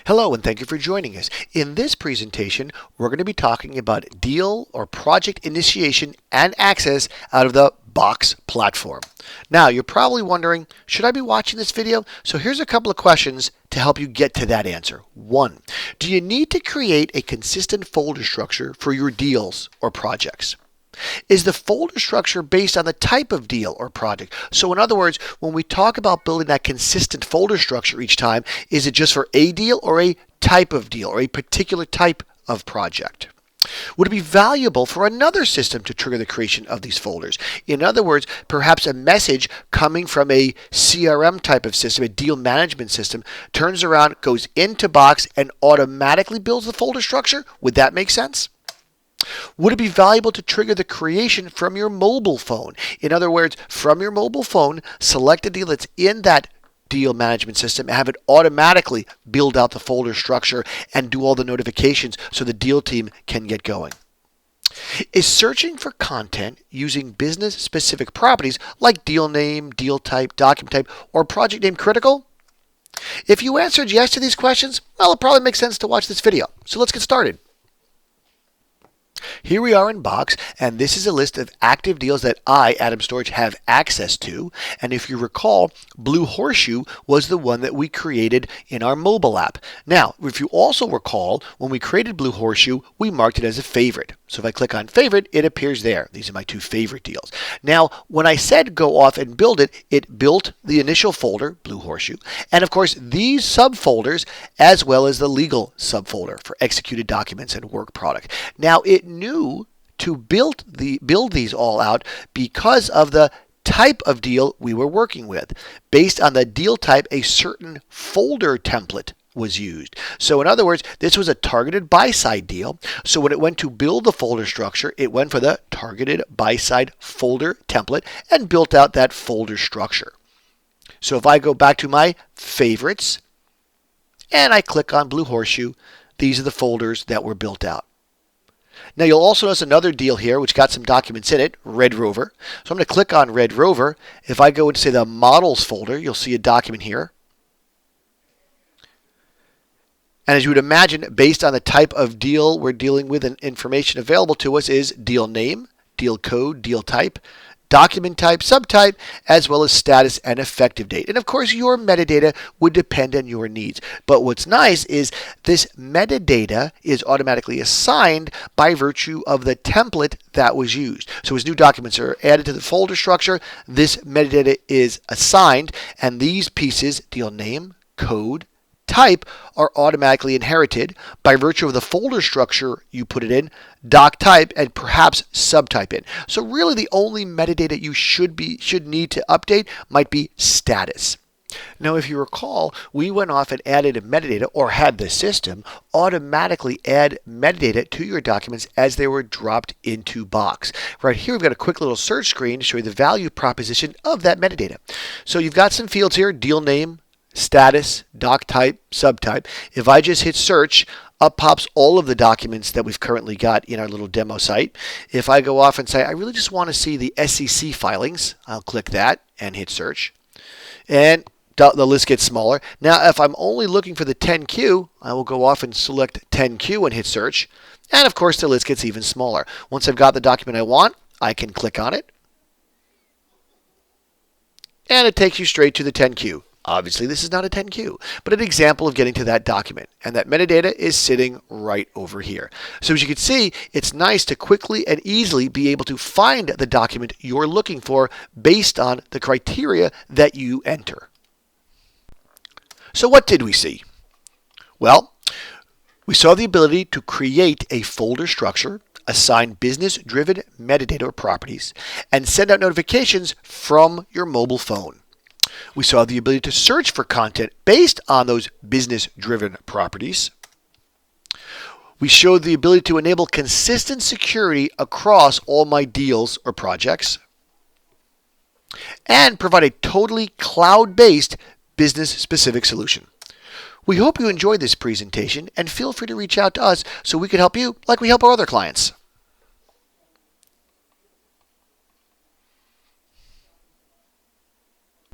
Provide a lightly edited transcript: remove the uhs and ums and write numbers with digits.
Hello and thank you for joining us. In this presentation, we're going to be talking about deal or project initiation and access out of the Box platform. Now, you're probably wondering, should I be watching this video? So here's a couple of questions to help you get to that answer. 1, do you need to create a consistent folder structure for your deals or projects? Is the folder structure based on the type of deal or project? So in other words, when we talk about building that consistent folder structure each time, is it just for a deal or a type of deal or a particular type of project? Would it be valuable for another system to trigger the creation of these folders? In other words, perhaps a message coming from a CRM type of system, a deal management system, turns around, goes into Box, and automatically builds the folder structure? Would that make sense? Would it be valuable to trigger the creation from your mobile phone? In other words, from your mobile phone, select a deal that's in that deal management system and have it automatically build out the folder structure and do all the notifications so the deal team can get going? Is searching for content using business-specific properties like deal name, deal type, document type, or project name critical? If you answered yes to these questions, well, it probably makes sense to watch this video. So let's get started. Here we are in Box, and this is a list of active deals that I, Adam Storage, have access to. And if you recall, Blue Horseshoe was the one that we created in our mobile app. Now, if you also recall, when we created Blue Horseshoe, we marked it as a favorite. So if I click on favorite, it appears there. These are my 2 favorite deals. Now, when I said go off and build it, it built the initial folder, Blue Horseshoe, and of course these subfolders, as well as the legal subfolder for executed documents and work product. Now, it knew to build these all out because of the type of deal we were working with. Based on the deal type, a certain folder template was used. So in other words, this was a targeted buy-side deal. So when it went to build the folder structure, it went for the targeted buy-side folder template and built out that folder structure. So if I go back to my favorites and I click on Blue Horseshoe, these are the folders that were built out. Now you'll also notice another deal here which got some documents in it, Red Rover. So I'm going to click on Red Rover. If I go into, say, the models folder, you'll see a document here. And as you would imagine, based on the type of deal we're dealing with and information available to us is deal name, deal code, deal type, document type, subtype, as well as status and effective date. And of course, your metadata would depend on your needs. But what's nice is this metadata is automatically assigned by virtue of the template that was used. So as new documents are added to the folder structure, this metadata is assigned, and these pieces, deal name, code, type, are automatically inherited by virtue of the folder structure you put it in, doc type, and perhaps subtype in. So really the only metadata you should need to update might be status. Now, if you recall, we went off and added a metadata, or had the system automatically add metadata to your documents as they were dropped into Box. Right here, we've got a quick little search screen to show you the value proposition of that metadata. So you've got some fields here, deal name, status, doc type, subtype. If I just hit search, up pops all of the documents that we've currently got in our little demo site. If I go off and say, I really just want to see the SEC filings, I'll click that and hit search. And the list gets smaller. Now, if I'm only looking for the 10Q, I will go off and select 10Q and hit search. And of course, the list gets even smaller. Once I've got the document I want, I can click on it. And it takes you straight to the 10Q. Obviously, this is not a 10Q, but an example of getting to that document. And that metadata is sitting right over here. So as you can see, it's nice to quickly and easily be able to find the document you're looking for based on the criteria that you enter. So what did we see? Well, we saw the ability to create a folder structure, assign business-driven metadata or properties, and send out notifications from your mobile phone. We saw the ability to search for content based on those business-driven properties. We showed the ability to enable consistent security across all my deals or projects, and provide a totally cloud-based business-specific solution. We hope you enjoyed this presentation, and feel free to reach out to us so we can help you like we help our other clients.